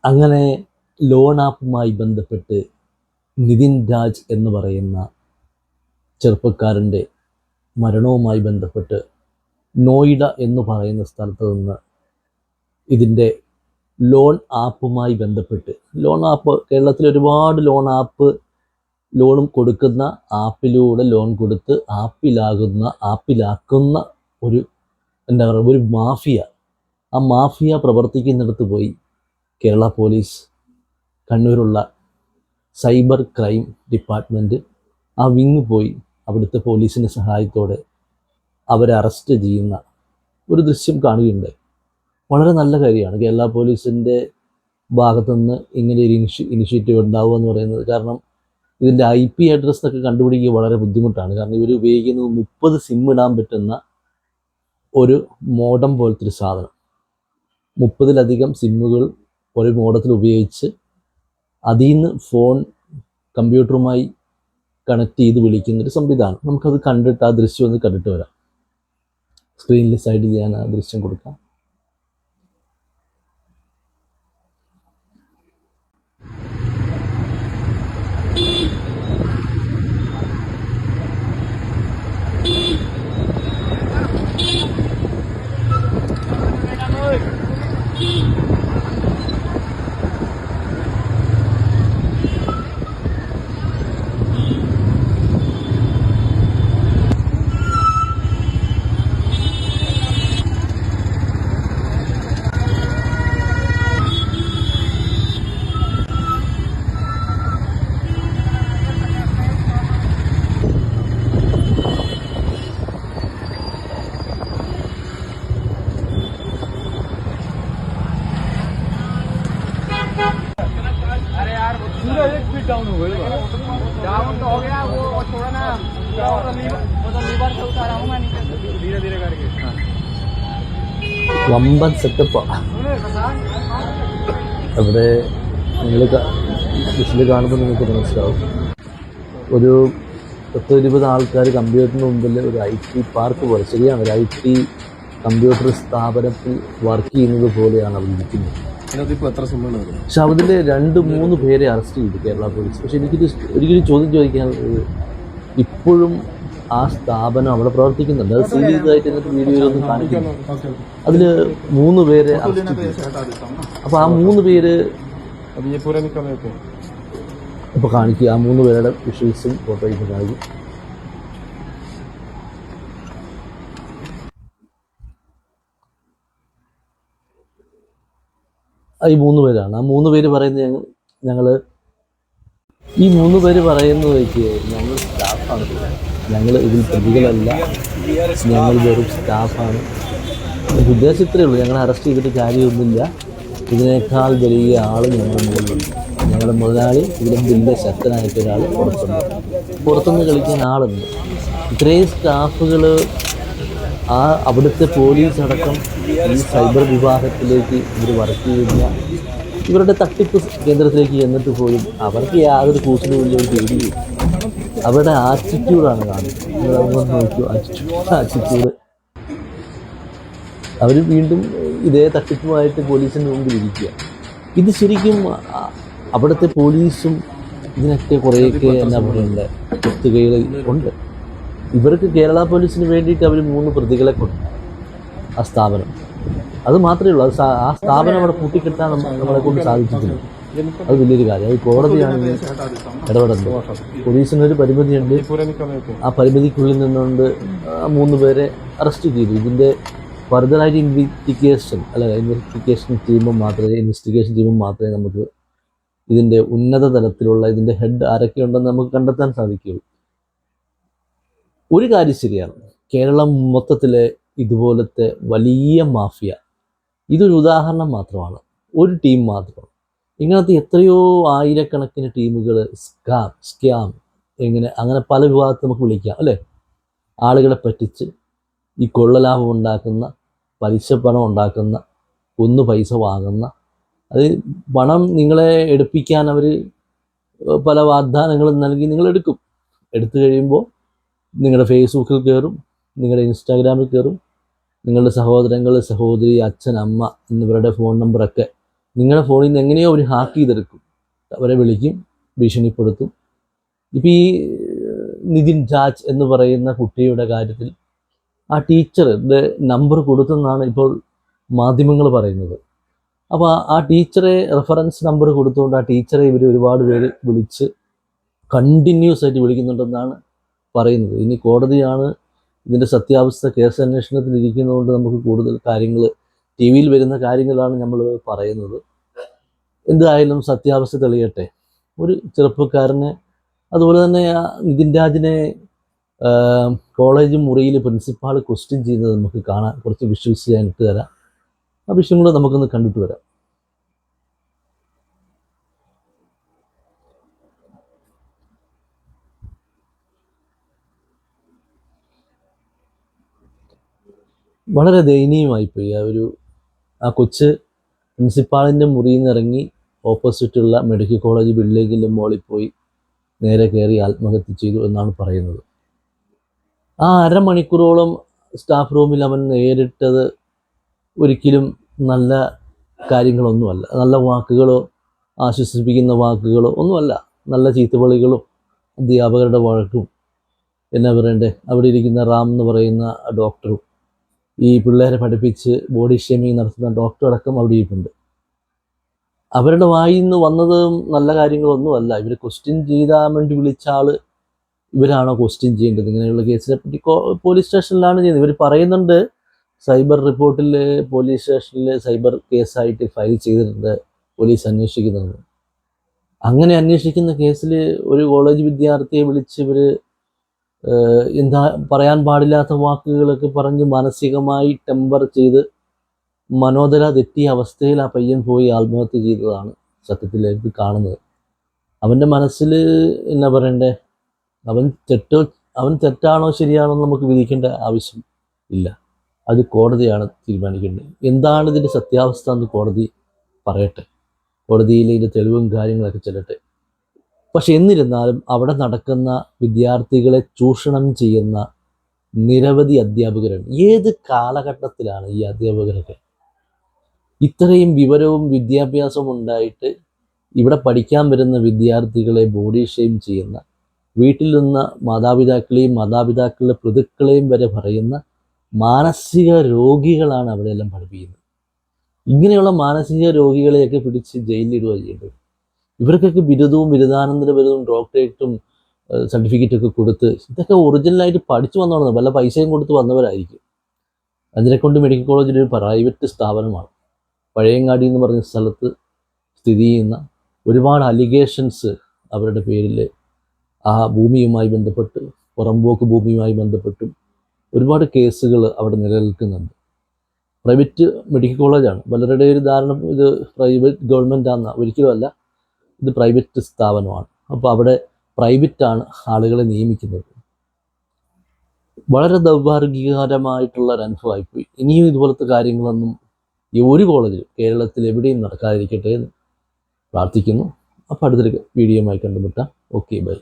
അങ്ങനെ ലോൺ ആപ്പുമായി ബന്ധപ്പെട്ട് നിതിൻ രാജ് എന്ന് പറയുന്ന ചെറുപ്പക്കാരൻ്റെ മരണവുമായി ബന്ധപ്പെട്ട് നോയിഡ എന്ന് പറയുന്ന സ്ഥലത്ത് നിന്ന് ഇതിൻ്റെ ലോൺ ആപ്പുമായി ബന്ധപ്പെട്ട് ലോൺ ആപ്പ് കേരളത്തിൽ ഒരുപാട് ലോൺ ആപ്പ് ലോണും കൊടുക്കുന്ന ആപ്പിലൂടെ ലോൺ കൊടുത്ത് ആപ്പിലാക്കുന്ന ഒരു എന്താ പറയുക ഒരു മാഫിയ, ആ മാഫിയ പ്രവർത്തിക്കുന്നിടത്ത് പോയി കേരള പോലീസ് കണ്ണൂരുള്ള സൈബർ ക്രൈം ഡിപ്പാർട്ട്മെൻറ്റ് ആ വിങ് പോയി അവിടുത്തെ പോലീസിൻ്റെ സഹായത്തോടെ അവരെ അറസ്റ്റ് ചെയ്യുന്ന ഒരു ദൃശ്യം കാണുകയുണ്ടായി. വളരെ നല്ല കാര്യമാണ് കേരള പോലീസിൻ്റെ ഭാഗത്തുനിന്ന് ഇങ്ങനെ ഒരു ഇനിഷ്യേറ്റീവ് ഉണ്ടാവുക എന്ന് പറയുന്നത്. കാരണം ഇതിൻ്റെ IP അഡ്രസ്സ് ഒക്കെ കണ്ടുപിടിക്കുക വളരെ ബുദ്ധിമുട്ടാണ്. കാരണം ഇവർ ഉപയോഗിക്കുന്നത് 30 സിം ഇടാൻ പറ്റുന്ന ഒരു മോഡം പോലത്തെ ഒരു സാധനം, 30ലധികം സിമ്മുകൾ ഒരു മോഡത്തിൽ ഉപയോഗിച്ച് അതിൽ നിന്ന് ഫോൺ കമ്പ്യൂട്ടറുമായി കണക്ട് ചെയ്ത് വിളിക്കുന്നൊരു സംവിധാനം. നമുക്കത് കണ്ടിട്ട് ആ ദൃശ്യം ഒന്ന് കണ്ടിട്ട് വരാം. സ്ക്രീനിൽ സൈഡിൽ ഞാൻ ആ ദൃശ്യം കൊടുക്കാം. डाउन हो गई डाउन तो हो गया वो छोड़ा ना वो तो लीवर से उतारा हूँ मैं धीरे धीरे करके വമ്പൻ സെറ്റപ്പാണ്. അവിടെ നിങ്ങൾ വിഷയിൽ കാണുമ്പോൾ നിങ്ങൾക്ക് മനസ്സിലാവും. ഒരു 10-20 ആൾക്കാർ കമ്പ്യൂട്ടറിന് മുമ്പിൽ ഒരു IT പാർക്ക് പോലെ, ശരിയാണ്, ഒരു IT കമ്പ്യൂട്ടർ സ്ഥാപനത്തിൽ വർക്ക് ചെയ്യുന്നത് പോലെയാണ് അവർ ഇരിക്കുന്നത്. പക്ഷെ അതിൽ 2-3 പേരെ അറസ്റ്റ് ചെയ്തു കേരള പോലീസ്. പക്ഷെ ഒരിക്കലും ചോദ്യം ചോദിക്കാനുള്ളത്, ഇപ്പോഴും ആ സ്ഥാപനം അവിടെ പ്രവർത്തിക്കുന്നുണ്ട്. അത് സീരിയസ് ആയിട്ട് എന്നിട്ട് വീഡിയോയിലൊന്നും കാണിക്കുന്നു. അതിൽ 3 പേരെ അറസ്റ്റ് ചെയ്തു. അപ്പോൾ ആ 3 പേര് ഇപ്പോൾ കാണിക്കുക. ആ 3 പേരുടെ വിഷ്വൽസും ഫോട്ടോയും കാണിക്കും. ഈ 3 പേരാണ്. ആ 3 പേര് പറയുന്നത് ഈ 3 പേര് പറയുന്നത് വെച്ച് ഞങ്ങൾ സ്റ്റാഫാണ്, ഞങ്ങൾ ഇതിൽ പ്രതികളല്ല, ഞങ്ങൾ വെറും സ്റ്റാഫാണ്. ഉദ്ദേശം ഇത്രയേ ഉള്ളൂ, ഞങ്ങളെ അറസ്റ്റ് ചെയ്തിട്ട് കാര്യമൊന്നുമില്ല, ഇതിനേക്കാൾ വലിയ ആൾ ഞങ്ങളുടെ മുകളിലുണ്ട്, ഞങ്ങളുടെ മുതലാളി ഇതിലും വലിയ ശക്തനായിട്ട് ഒരാൾ പുറത്തുനിന്ന് കളിക്കാൻ ആളുണ്ട്. ഇത്രയും സ്റ്റാഫുകൾ അവിടുത്തെ പോലീസ് അടക്കം ഈ സൈബർ വിഭാഗത്തിലേക്ക് ഇവർ വർക്ക് ചെയ്യുന്ന ഇവരുടെ തട്ടിപ്പ് കേന്ദ്രത്തിലേക്ക് ചെന്നിട്ട് പോലും അവർക്ക് യാതൊരു കൂസലുമില്ല, ഒരു പേടിയില്ല. അവരുടെ ആറ്റിറ്റ്യൂഡാണ് കാണുന്നത്. നിങ്ങൾ നോക്കൂ, ആറ്റിറ്റ്യൂഡ്. അവർ വീണ്ടും ഇതേ തട്ടിപ്പുമായിട്ട് പോലീസിൻ്റെ മുമ്പിൽ ഇരിക്കുക. ഇത് ശരിക്കും അവിടുത്തെ പോലീസും ഇതിനൊക്കെ കുറേയൊക്കെ എന്നാ പറയേണ്ട ഒത്തുകൈകൾ ഉണ്ട്. ഇവർക്ക് കേരള പോലീസിന് വേണ്ടിയിട്ട് അവർ 3 പ്രതികളെ കൊടുത്തു ആ സ്ഥാപനം. അത് മാത്രമേ ഉള്ളൂ. ആ സ്ഥാപനം അവിടെ പൂട്ടിക്കെട്ടാൻ നമ്മളെ കൊണ്ട് സാധിച്ചിട്ടില്ല. അത് വലിയൊരു കാര്യം. അത് കോടതിയാണ് ഇടപെടുന്നത്. പോലീസിനൊരു പരിമിതിയുണ്ട്. ആ പരിമിതിക്കുള്ളിൽ നിന്നുകൊണ്ട് 3 പേരെ അറസ്റ്റ് ചെയ്തു. ഇതിൻ്റെ ഫർദറായിട്ട് ഇൻവെസ്റ്റിഗേഷൻ ടീമും മാത്രമേ നമുക്ക് ഇതിൻ്റെ ഉന്നത തലത്തിലുള്ള ഇതിൻ്റെ ഹെഡ് ആരൊക്കെയുണ്ടെന്ന് നമുക്ക് കണ്ടെത്താൻ സാധിക്കുകയുള്ളൂ. ഒരു കാര്യം ശരിയാണ്, കേരളം മൊത്തത്തിലെ ഇതുപോലത്തെ വലിയ മാഫിയ ഇതൊരു ഉദാഹരണം മാത്രമാണ്, ഒരു ടീം മാത്രമാണ്. ഇങ്ങനത്തെ എത്രയോ ആയിരക്കണക്കിന് ടീമുകൾ, സ്കാം അങ്ങനെ പല വിഭാഗത്തിൽ നമുക്ക് വിളിക്കാം അല്ലേ. ആളുകളെ പറ്റിച്ച് ഈ കൊള്ളലാഭം ഉണ്ടാക്കുന്ന, പലിശ പണം ഉണ്ടാക്കുന്ന, പൈസ വാങ്ങുന്ന, അത് പണം നിങ്ങളെ എടുപ്പിക്കാൻ അവർ പല വാഗ്ദാനങ്ങളും നൽകി നിങ്ങളെടുക്കും. എടുത്തു കഴിയുമ്പോൾ നിങ്ങളുടെ ഫേസ്ബുക്കിൽ കയറും, നിങ്ങളുടെ ഇൻസ്റ്റാഗ്രാമിൽ കയറും, നിങ്ങളുടെ സഹോദരങ്ങൾ, സഹോദരി, അച്ഛൻ, അമ്മ എന്നിവരുടെ ഫോൺ നമ്പറൊക്കെ നിങ്ങളുടെ ഫോണിൽ നിന്ന് എങ്ങനെയോ അവർ ഹാക്ക് ചെയ്തെടുക്കും, അവരെ വിളിക്കും, ഭീഷണിപ്പെടുത്തും. ഇപ്പം ഈ നിതിൻ രാജ് എന്ന് പറയുന്ന കുട്ടിയുടെ കാര്യത്തിൽ ആ ടീച്ചറുടെ നമ്പർ കൊടുത്തെന്നാണ് ഇപ്പോൾ മാധ്യമങ്ങൾ പറയുന്നത്. അപ്പോൾ ആ ടീച്ചറെ റെഫറൻസ് നമ്പർ കൊടുത്തുകൊണ്ട് ആ ടീച്ചറെ ഇവർ ഒരുപാട് പേര് വിളിച്ച് കണ്ടിന്യൂസ് ആയിട്ട് വിളിക്കുന്നുണ്ടെന്നാണ് പറയുന്നത്. ഇനി കോടതിയാണ് ഇതിൻ്റെ സത്യാവസ്ഥ കേസ് അന്വേഷണത്തിലിരിക്കുന്നതുകൊണ്ട് നമുക്ക് കൂടുതൽ കാര്യങ്ങൾ ടി വിയിൽ വരുന്ന കാര്യങ്ങളാണ് നമ്മൾ പറയുന്നത്. എന്തായാലും സത്യാവസ്ഥ തെളിയട്ടെ. ഒരു ചെറുപ്പക്കാരനെ, അതുപോലെ തന്നെ നിതിൻ രാജിനെ കോളേജ് മുറിയിൽ പ്രിൻസിപ്പാൾ ക്വസ്റ്റ്യൻ ചെയ്യുന്നത് നമുക്ക് കാണാൻ കുറച്ച് വിഷ്വൽസ് ഞാൻ ഇട്ട് തരാം. ആ വിഷയങ്ങൾ നമുക്കൊന്ന് കണ്ടിട്ട് വരാം. വളരെ ദയനീയമായിപ്പോയി. ആ കൊച്ച് പ്രിൻസിപ്പാളിൻ്റെ മുറിയിൽ നിന്ന് ഇറങ്ങി ഓപ്പോസിറ്റുള്ള മെഡിക്കൽ കോളേജ് ബിൽഡിങ്ങിൻ്റെ മുകളിൽ പോയി നേരെ കയറി ആത്മഹത്യ ചെയ്തു എന്നാണ് പറയുന്നത്. ആ അരമണിക്കൂറോളം സ്റ്റാഫ് റൂമിൽ അവൻ നേരിട്ടത് ഒരിക്കലും നല്ല കാര്യങ്ങളൊന്നുമല്ല. നല്ല വാക്കുകളോ ആശ്വസിപ്പിക്കുന്ന വാക്കുകളോ ഒന്നുമല്ല. നല്ല ചീത്തവിളികളും അധ്യാപകരുടെ വഴക്കും, എന്നാ പറയണ്ടേ, അവിടെ ഇരിക്കുന്ന റാം എന്ന് പറയുന്ന ഡോക്ടറും ഈ പിള്ളേരെ പഠിപ്പിച്ച് ബോഡി ഷേമിങ് നടത്തുന്ന ഡോക്ടർ അടക്കം അവിടെ ഇരിപ്പുണ്ട്. അവരുടെ വായിൽ നിന്ന് വന്നതും നല്ല കാര്യങ്ങളൊന്നുമല്ല. ഇവർ ക്വസ്റ്റ്യൻ ചെയ്താൽ വേണ്ടി വിളിച്ച ആൾ ഇവരാണോ ക്വസ്റ്റ്യൻ ചെയ്യേണ്ടത്? ഇങ്ങനെയുള്ള കേസിനെ പറ്റി പോലീസ് സ്റ്റേഷനിലാണ് ചെയ്യുന്നത്. ഇവർ പറയുന്നുണ്ട് സൈബർ റിപ്പോർട്ടിൽ പോലീസ് സ്റ്റേഷനിൽ സൈബർ കേസായിട്ട് ഫയൽ ചെയ്തിട്ടുണ്ട്, പോലീസ് അന്വേഷിക്കുന്നത്. അങ്ങനെ അന്വേഷിക്കുന്ന കേസിൽ ഒരു കോളേജ് വിദ്യാർത്ഥിയെ വിളിച്ച് ഇവർ എന്താ പറയാൻ പാടില്ലാത്ത വാക്കുകളൊക്കെ പറഞ്ഞ് മാനസികമായി ടെമ്പർ ചെയ്ത് മനോദര തെറ്റിയ അവസ്ഥയിൽ ആ പയ്യൻ പോയി ആത്മഹത്യ ചെയ്തതാണ് സത്യത്തിലേക്ക് കാണുന്നത്. അവൻ്റെ മനസ്സിൽ എന്നാ പറയണ്ടേ, അവൻ തെറ്റാണോ ശരിയാണോ എന്ന് നമുക്ക് വിധിക്കേണ്ട ആവശ്യം ഇല്ല. അത് കോടതിയാണ് തീരുമാനിക്കേണ്ടത്. എന്താണ് ഇതിൻ്റെ സത്യാവസ്ഥ എന്ന് കോടതി പറയട്ടെ. കോടതിയിൽ ഇതിൻ്റെ തെളിവും കാര്യങ്ങളൊക്കെ ചെല്ലട്ടെ. പക്ഷെ എന്നിരുന്നാലും അവിടെ നടക്കുന്ന വിദ്യാർത്ഥികളെ ചൂഷണം ചെയ്യുന്ന നിരവധി അധ്യാപകരുണ്ട്. ഏത് കാലഘട്ടത്തിലാണ് ഈ അധ്യാപകരൊക്കെ ഇത്രയും വിവരവും വിദ്യാഭ്യാസവും ഉണ്ടായിട്ട് ഇവിടെ പഠിക്കാൻ വരുന്ന വിദ്യാർത്ഥികളെ ബോഡി ഷെയിം ചെയ്യുന്ന, വീട്ടിൽ നിന്ന് മാതാപിതാക്കളുടെ പിതൃക്കളെയും വരെ പറയുന്ന മാനസിക രോഗികളാണ് അവിടെയെല്ലാം പഠിപ്പിക്കുന്നത്. ഇങ്ങനെയുള്ള മാനസിക രോഗികളെയൊക്കെ പിടിച്ച് ജയിലിലിടുക ചെയ്യേണ്ടത്. ഇവർക്കൊക്കെ ബിരുദവും ബിരുദാനന്തര ബിരുദവും ഡോക്ടറേറ്റും സർട്ടിഫിക്കറ്റൊക്കെ കൊടുത്ത് ഇതൊക്കെ ഒറിജിനലായിട്ട് പഠിച്ചു വന്നോളുന്നത്, വല്ല പൈസയും കൊടുത്ത് വന്നവരായിരിക്കും. അതിനെക്കൊണ്ട് മെഡിക്കൽ കോളേജിൽ ഒരു പ്രൈവറ്റ് സ്ഥാപനമാണ്. പഴയങ്ങാടി എന്ന് പറഞ്ഞ സ്ഥലത്ത് സ്ഥിതി ചെയ്യുന്ന ഒരുപാട് അലിഗേഷൻസ് അവരുടെ പേരിൽ ആ ഭൂമിയുമായി ബന്ധപ്പെട്ട്, പുറമ്പോക്ക് ഭൂമിയുമായി ബന്ധപ്പെട്ടും ഒരുപാട് കേസുകൾ അവിടെ നിലനിൽക്കുന്നുണ്ട്. പ്രൈവറ്റ് മെഡിക്കൽ കോളേജാണ്. പലരുടെ ഒരു ധാരണ ഇത് പ്രൈവറ്റ് ഗവൺമെൻറ് ആണെന്ന്. ഒരിക്കലുമല്ല, ഇത് പ്രൈവറ്റ് സ്ഥാപനമാണ്. അപ്പോൾ അവിടെ പ്രൈവറ്റാണ് ആളുകളെ നിയമിക്കുന്നത്. വളരെ ദൗർഭാഗ്യകരമായിട്ടുള്ള ഒരു അനുഭവമായിപ്പോയി. ഇനിയും ഇതുപോലത്തെ കാര്യങ്ങളൊന്നും ഈ ഒരു കോളേജിൽ കേരളത്തിൽ എവിടെയും നടക്കാതിരിക്കട്ടെ എന്ന് പ്രാർത്ഥിക്കുന്നു. അപ്പോൾ അടുത്തൊരു വീഡിയോയുമായി കണ്ടുമുട്ടാം. Okay, by.